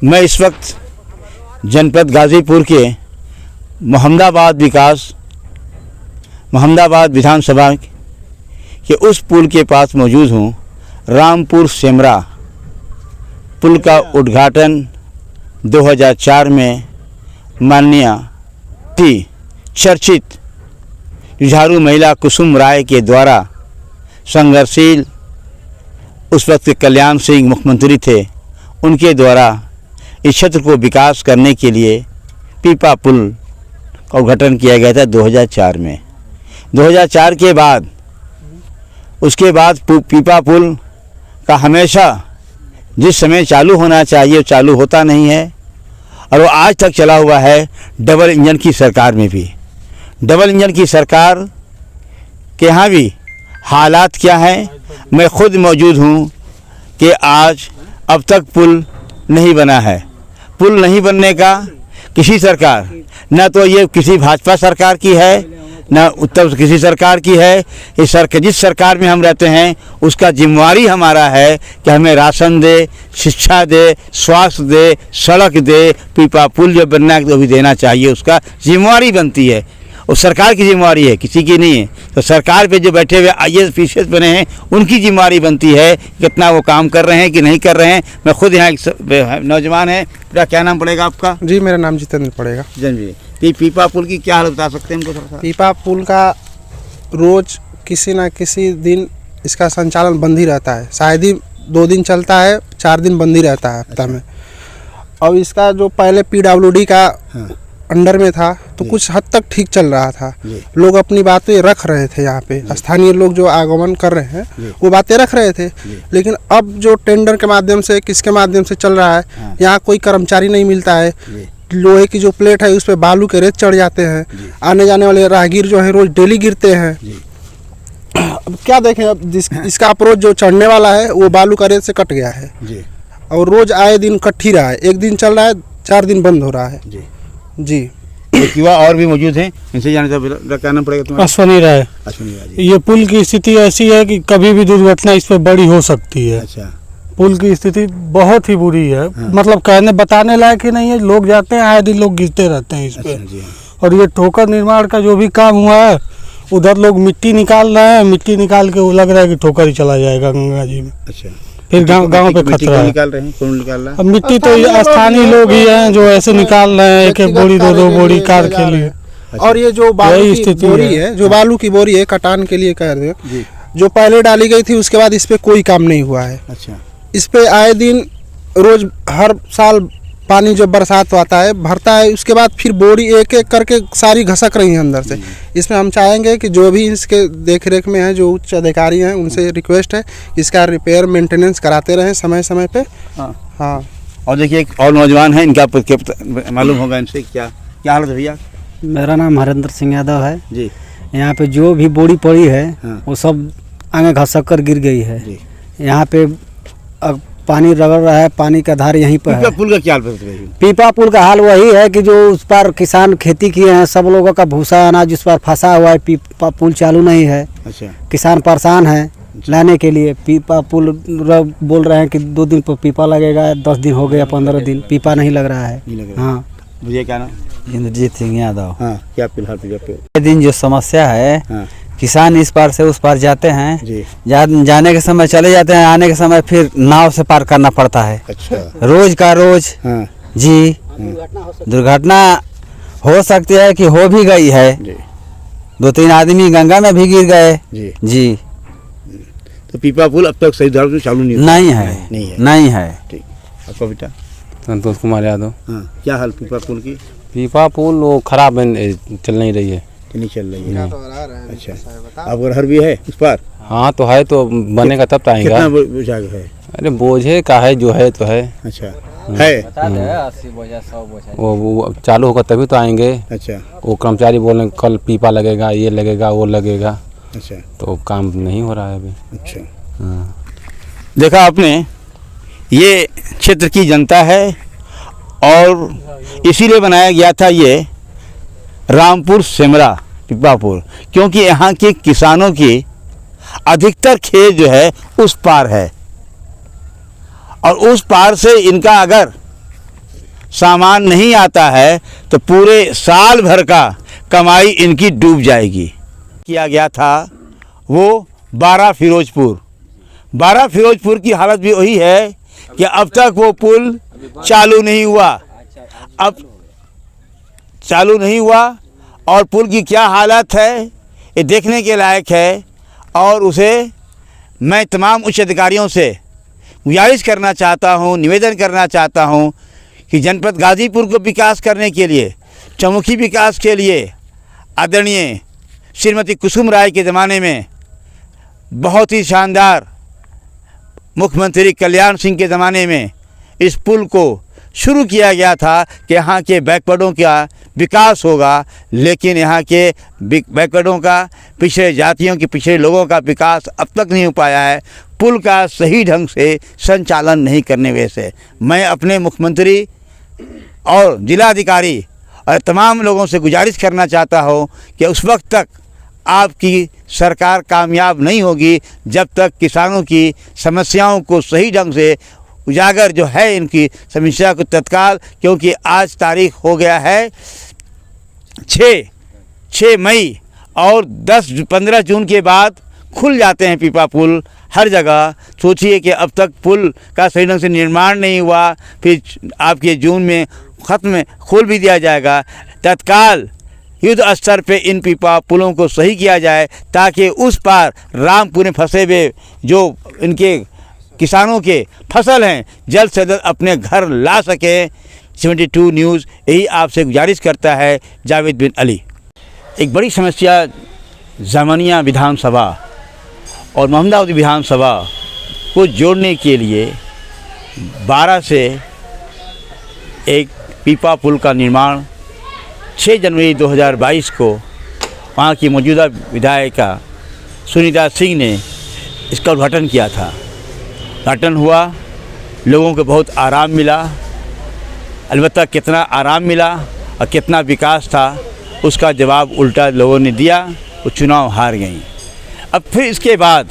मैं इस वक्त जनपद गाज़ीपुर के मोहम्मदाबाद विधानसभा के उस पुल के पास मौजूद हूँ। रामपुर सेमरा पुल का उद्घाटन 2004 में माननीय चर्चित जुझारू महिला कुसुम राय के द्वारा संघर्षशील उस वक्त कल्याण सिंह मुख्यमंत्री थे, उनके द्वारा इस क्षेत्र को विकास करने के लिए पीपा पुल का उद्घाटन किया गया था 2004 में। 2004 के बाद उसके बाद पीपा पुल का हमेशा जिस समय चालू होना चाहिए वो चालू होता नहीं है और वो आज तक चला हुआ है डबल इंजन की सरकार में भी। डबल इंजन की सरकार के यहाँ भी हालात क्या हैं, मैं खुद मौजूद हूँ कि आज अब तक पुल नहीं बना है। पुल नहीं बनने का किसी सरकार, न तो ये किसी भाजपा सरकार की है न उत्तर किसी सरकार की है। इस जिस सरकार में हम रहते हैं उसका जिम्मेवारी हमारा है कि हमें राशन दे, शिक्षा दे, स्वास्थ्य दे, सड़क दे। पीपा पुल जो बनना है तो भी देना चाहिए, उसका जिम्मेवारी बनती है। वो सरकार की जिम्मेवारी है, किसी की नहीं है। तो सरकार पे जो बैठे हुए IAS PCS बने हैं उनकी जिम्मेवारी बनती है कितना वो काम कर रहे हैं कि नहीं कर रहे हैं। मैं खुद यहाँ एक नौजवान है। क्या नाम पड़ेगा आपका? जी, मेरा नाम जितेंद्र पड़ेगा। जन जी, पीपा पुल की क्या हालत बता सकते हैं हमको थोड़ा सा? पीपा पुल का रोज़ किसी न किसी दिन इसका संचालन बंद ही रहता है। शायद ही 2 दिन चलता है, 4 दिन बंद ही रहता है हफ्ता में। और इसका जो पहले PWD का अंडर में था तो कुछ हद तक ठीक चल रहा था, लोग अपनी बातें रख रहे थे। यहाँ पे स्थानीय लोग जो आगमन कर रहे हैं वो बातें रख रहे थे। लेकिन अब जो टेंडर के माध्यम से किसके माध्यम से चल रहा है, यहाँ कोई कर्मचारी नहीं मिलता है। लोहे की जो प्लेट है उस पर बालू के रेत चढ़ जाते हैं। आने जाने वाले राहगीर जो हैं रोज डेली गिरते हैं। अब क्या देखें, अब इसका अप्रोच जो चढ़ने वाला है वो बालू का रेत से कट गया है और रोज आए दिन कट ही रहा है। एक दिन चल रहा है, 4 दिन बंद हो रहा है। जी, युवा और भी मौजूद हैं, इनसे जानने का क्या नाम पड़ेगा तुम्हारा? अश्वनी राय। ये पुल की स्थिति ऐसी है कि कभी भी दुर्घटना इस पर बड़ी हो सकती है। अच्छा। पुल की स्थिति बहुत ही बुरी है। मतलब कहने बताने लायक ही नहीं है। लोग जाते हैं, आए दिन लोग गिरते रहते हैं इस पे। और ये ठोकर निर्माण का जो भी काम हुआ है, उधर लोग मिट्टी निकाल रहे हैं, मिट्टी निकाल के वो लग रहा है कि ठोकर ही चला जाएगा गंगा जी में। अच्छा। फिर गांव पे खतरा है। निकाल रहे हैं, कौन निकाल रहा है? अब मिट्टी तो स्थानीय लोग ही हैं जो ऐसे निकाल रहे हैं, 1-1 बोरी 2-2 बोरी कार के लिए। और ये जो बालू की बोरी है, जो बालू की बोरी है कटान के लिए कह रहे हैं, जो पहले डाली गई थी उसके बाद इस पे कोई काम नहीं हुआ है। अच्छा। इस पे आए दिन रोज हर साल पानी जब बरसात आता है भरता है, उसके बाद फिर बोरी एक एक करके सारी घसक रही है अंदर से। इसमें हम चाहेंगे कि जो भी इसके देख रेख में है, जो उच्च अधिकारी हैं, उनसे रिक्वेस्ट है इसका रिपेयर मेंटेनेंस कराते रहें समय समय पे। हाँ। और देखिए एक और नौजवान है, इनका मालूम होगा इनसे क्या हालत है भैया? मेरा नाम हरेंद्र सिंह यादव है जी। यहाँ पे जो भी बोरी पड़ी है वो सब आगे घसक कर गिर गई है। यहाँ पे पानी रगड़ रहा है, पानी का धार यहीं पर है। पुल का क्या हाल है? पीपा पुल का हाल वही है कि जो उस पर किसान खेती किए हैं, सब लोगों का भूसा अनाज उस पर फंसा हुआ है। पीपा पुल चालू नहीं है। अच्छा। किसान परेशान है लाने के लिए। पीपा पुल बोल रहे हैं कि 2 दिन पर पीपा लगेगा, 10 दिन हो गया, 15 दिन पीपा नहीं लग रहा है। हाँ। मुझे क्या नाम? इंद्रजीत सिंह यादव। हाँ, क्या फिलहाल दिन जो समस्या है, किसान इस पार से उस पार जाते हैं, जाने के समय चले जाते हैं, आने के समय फिर नाव से पार करना पड़ता है। अच्छा। रोज का रोज। जी। दुर्घटना हो सकती है कि हो भी गई है। 2-3 आदमी गंगा में भी गिर गए। जी। तो पीपा पुल अब तक सही ढंग से चालू नहीं है। ठीक। आपका बेटा? संतोष कुमार यादव। क्या हाल पीपा पुल की? पीपा पुल वो खराब चल नहीं रही है। नहीं चल रही है। अच्छा। अब घर भी है उस पर? हाँ तो है, तो बनेगा तब तो आएगा। कितना बोझा है? अरे बोझे का है, जो है तो है। अच्छा। है 80 बोझा 100 बोझा। वो चालू होगा तभी तो आएंगे। अच्छा। वो कर्मचारी बोल रहे कल पीपा लगेगा, ये लगेगा, वो लगेगा। अच्छा। तो काम नहीं हो रहा है अभी। अच्छा। देखा आपने, ये क्षेत्र की जनता है और इसीलिए बनाया गया था ये रामपुर सेमरा पीपा पुल, क्योंकि यहाँ के किसानों की अधिकतर खेत जो है उस पार है और उस पार से इनका अगर सामान नहीं आता है तो पूरे साल भर का कमाई इनकी डूब जाएगी। किया गया था वो 12 फिरोजपुर की हालत भी वही है कि अब तक वो पुल चालू नहीं हुआ। अब चालू नहीं हुआ और पुल की क्या हालत है ये देखने के लायक है। और उसे मैं तमाम उच्च अधिकारियों से गुजारिश करना चाहता हूँ, निवेदन करना चाहता हूँ कि जनपद गाज़ीपुर को विकास करने के लिए, चौमुखी विकास के लिए आदरणीय श्रीमती कुसुम राय के ज़माने में बहुत ही शानदार मुख्यमंत्री कल्याण सिंह के ज़माने में इस पुल को शुरू किया गया था कि यहाँ के बैकवर्डों का विकास होगा, लेकिन यहाँ के बैकवर्डों का, पिछड़े जातियों के, पिछड़े लोगों का विकास अब तक नहीं हो पाया है पुल का सही ढंग से संचालन नहीं करने वजह से। मैं अपने मुख्यमंत्री और जिलाधिकारी और तमाम लोगों से गुजारिश करना चाहता हूँ कि उस वक्त तक आपकी सरकार कामयाब नहीं होगी जब तक किसानों की समस्याओं को सही ढंग से उजागर जो है इनकी समस्या को तत्काल, क्योंकि आज तारीख हो गया है 6 मई और 10-15 जून के बाद खुल जाते हैं पीपा पुल हर जगह। सोचिए कि अब तक पुल का सही ढंग से निर्माण नहीं हुआ, फिर आपके जून में ख़त्म खोल भी दिया जाएगा। तत्काल युद्ध स्तर पे इन पीपा पुलों को सही किया जाए ताकि उस पार रामपुर में फंसे हुए जो इनके किसानों के फसल हैं जल्द से जल्द अपने घर ला सकें। 72 न्यूज़ यही आपसे गुजारिश करता है। जावेद बिन अली। एक बड़ी समस्या जामिया विधानसभा और मोहम्मदाबाद विधानसभा को जोड़ने के लिए 12 से एक पीपा पुल का निर्माण 6 जनवरी 2022 को वहाँ की मौजूदा विधायिका सुनीता सिंह ने इसका उद्घाटन किया था। उद्घाटन हुआ, लोगों को बहुत आराम मिला। अलबत्ता कितना आराम मिला और कितना विकास था उसका जवाब उल्टा लोगों ने दिया, वो चुनाव हार गई। अब फिर इसके बाद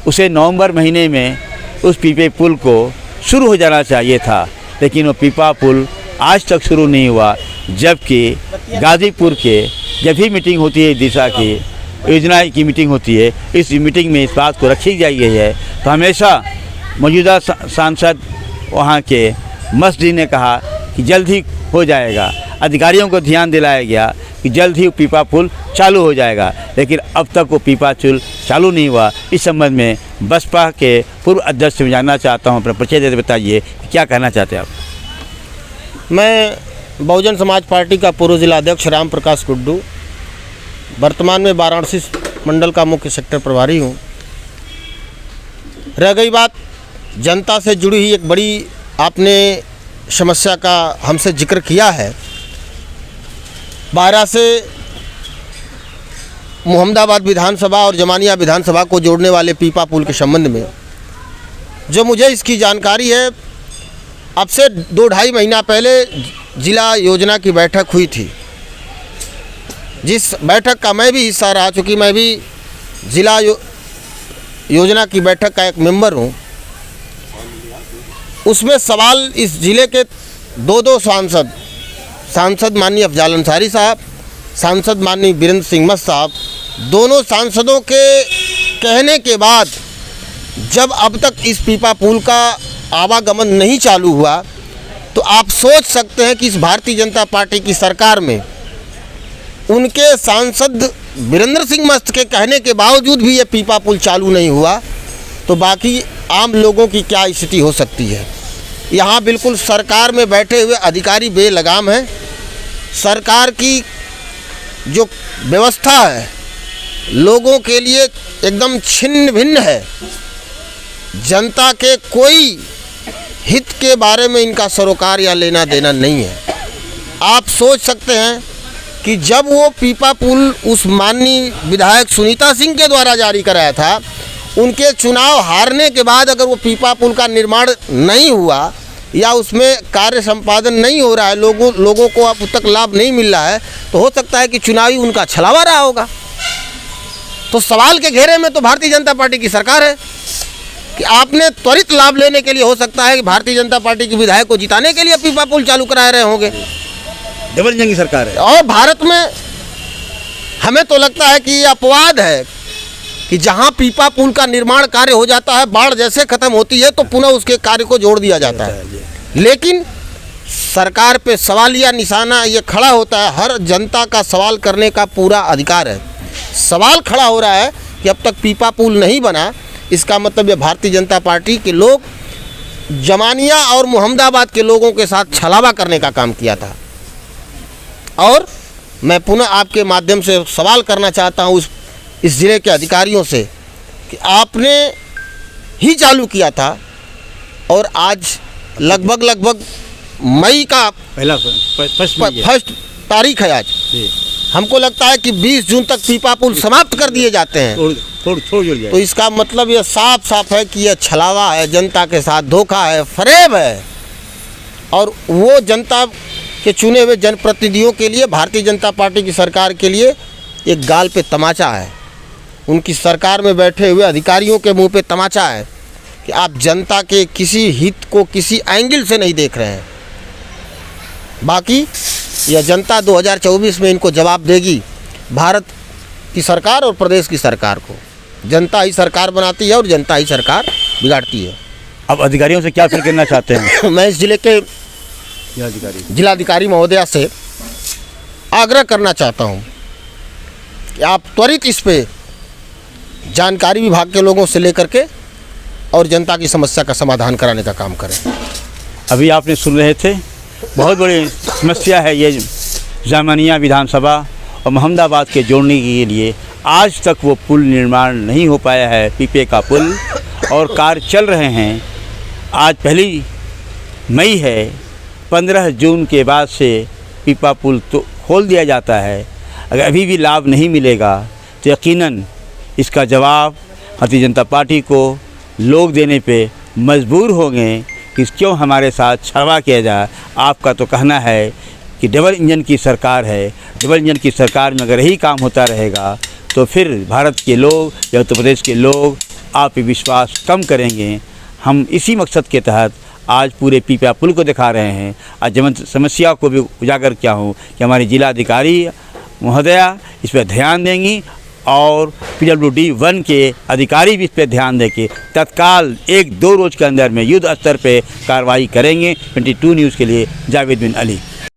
उसे नवंबर महीने में उस पीपे पुल को शुरू हो जाना चाहिए था, लेकिन वो पीपा पुल आज तक शुरू नहीं हुआ। जबकि गाज़ीपुर के जब भी मीटिंग होती है, दिशा की योजना की मीटिंग होती है, इस मीटिंग में इस बात को रखी गई है तो हमेशा मौजूदा सांसद वहाँ के मस्दी ने कहा कि जल्द ही हो जाएगा। अधिकारियों को ध्यान दिलाया गया कि जल्द ही पीपा पुल चालू हो जाएगा, लेकिन अब तक वो पीपा पुल चालू नहीं हुआ। इस संबंध में बसपा के पूर्व अध्यक्ष से जानना चाहता हूँ, अपना परिचय देते बताइए क्या कहना चाहते हैं आप। मैं बहुजन समाज पार्टी का पूर्व जिला अध्यक्ष राम प्रकाश कुड्डू, वर्तमान में वाराणसी मंडल का मुख्य सेक्टर प्रभारी हूँ। रह गई बात जनता से जुड़ी हुई एक बड़ी आपने समस्या का हमसे जिक्र किया है। 12 से मोहम्मदाबाद विधानसभा और जमानिया विधानसभा को जोड़ने वाले पीपा पुल के संबंध में जो मुझे इसकी जानकारी है, अब से 2-2.5 महीना पहले जिला योजना की बैठक हुई थी, जिस बैठक का मैं भी हिस्सा रहा, चूँकि मैं भी जिला योजना की बैठक का एक मेंबर हूँ। उसमें सवाल इस ज़िले के 2 सांसद माननीय अफजाल अंसारी साहब, सांसद माननीय वीरेंद्र सिंह मस्त साहब, दोनों सांसदों के कहने के बाद जब अब तक इस पीपा पुल का आवागमन नहीं चालू हुआ, तो आप सोच सकते हैं कि इस भारतीय जनता पार्टी की सरकार में उनके सांसद वीरेंद्र सिंह मस्त के कहने के बावजूद भी ये पीपा पुल चालू नहीं हुआ, तो बाकी आम लोगों की क्या स्थिति हो सकती है। यहाँ बिल्कुल सरकार में बैठे हुए अधिकारी बेलगाम हैं। सरकार की जो व्यवस्था है लोगों के लिए एकदम छिन्न भिन्न है। जनता के कोई हित के बारे में इनका सरोकार या लेना देना नहीं है। आप सोच सकते हैं कि जब वो पीपा पुल उस माननीय विधायक सुनीता सिंह के द्वारा जारी कराया था, उनके चुनाव हारने के बाद अगर वो पीपा पुल का निर्माण नहीं हुआ या उसमें कार्य संपादन नहीं हो रहा है, लोगों को अब तक लाभ नहीं मिल रहा है, तो हो सकता है कि चुनावी उनका छलावा रहा होगा। तो सवाल के घेरे में तो भारतीय जनता पार्टी की सरकार है। कि आपने त्वरित लाभ लेने के लिए हो सकता है कि भारतीय जनता पार्टी के विधायक को जिताने के लिए पीपा पुल चालू करा रहे होंगे। डबल इंजन की सरकार है। और भारत में हमें तो लगता है कि ये अपवाद है कि जहां पीपा पुल का निर्माण कार्य हो जाता है, बाढ़ जैसे खत्म होती है तो पुनः उसके कार्य को जोड़ दिया जाता है। लेकिन सरकार पे सवालिया निशाना ये खड़ा होता है। हर जनता का सवाल करने का पूरा अधिकार है। सवाल खड़ा हो रहा है कि अब तक पीपा पुल नहीं बना, इसका मतलब ये भारतीय जनता पार्टी के लोग जमानिया और मुहम्मदाबाद के लोगों के साथ छलावा करने का काम किया था। और मैं पुनः आपके माध्यम से सवाल करना चाहता हूँ इस ज़िले के अधिकारियों से कि आपने ही चालू किया था और आज लगभग मई का फर्स्ट तारीख है आज। हमको लगता है कि 20 जून तक पीपा पुल समाप्त कर दिए जाते हैं। तो इसका मतलब ये साफ साफ है कि यह छलावा है, जनता के साथ धोखा है, फरेब है। और वो जनता के चुने हुए जनप्रतिनिधियों के लिए, भारतीय जनता पार्टी की सरकार के लिए एक गाल पे तमाचा है। उनकी सरकार में बैठे हुए अधिकारियों के मुंह पे तमाचा है कि आप जनता के किसी हित को किसी एंगल से नहीं देख रहे हैं। बाकी यह जनता 2024 में इनको जवाब देगी। भारत की सरकार और प्रदेश की सरकार को जनता ही सरकार बनाती है और जनता ही सरकार बिगाड़ती है। अब अधिकारियों से क्या अपील करना चाहते हैं? मैं इस जिले के जिलाधिकारी महोदया से आग्रह करना चाहता हूं कि आप त्वरित इस पे जानकारी विभाग के लोगों से लेकर के और जनता की समस्या का समाधान कराने का काम करें। अभी आपने सुन रहे थे, बहुत बड़ी समस्या है ये जामिया विधानसभा और मोहम्मदाबाद के जोड़ने के लिए आज तक वो पुल निर्माण नहीं हो पाया है, पीपे का पुल, और कार्य चल रहे हैं। आज 1 मई है, 15 जून के बाद से पीपा पुल तो खोल दिया जाता है। अगर अभी भी लाभ नहीं मिलेगा तो यकीनन इसका जवाब भारतीय जनता पार्टी को लोग देने पे मजबूर होंगे कि क्यों हमारे साथ छलवा किया जाए। आपका तो कहना है कि डबल इंजन की सरकार है। डबल इंजन की सरकार में अगर यही काम होता रहेगा तो फिर भारत के लोग या उत्तर प्रदेश के लोग आप पे विश्वास कम करेंगे। हम इसी मकसद के तहत आज पूरे पीपा पुल को दिखा रहे हैं। आज समस्या को भी उजागर किया हूँ कि हमारी जिलाधिकारी महोदया इस पर ध्यान देंगी और PWD 1 के अधिकारी भी इस पर ध्यान देके तत्काल 1-2 रोज़ के अंदर में युद्ध स्तर पे कार्रवाई करेंगे। 22 न्यूज़ के लिए जावेद बिन अली।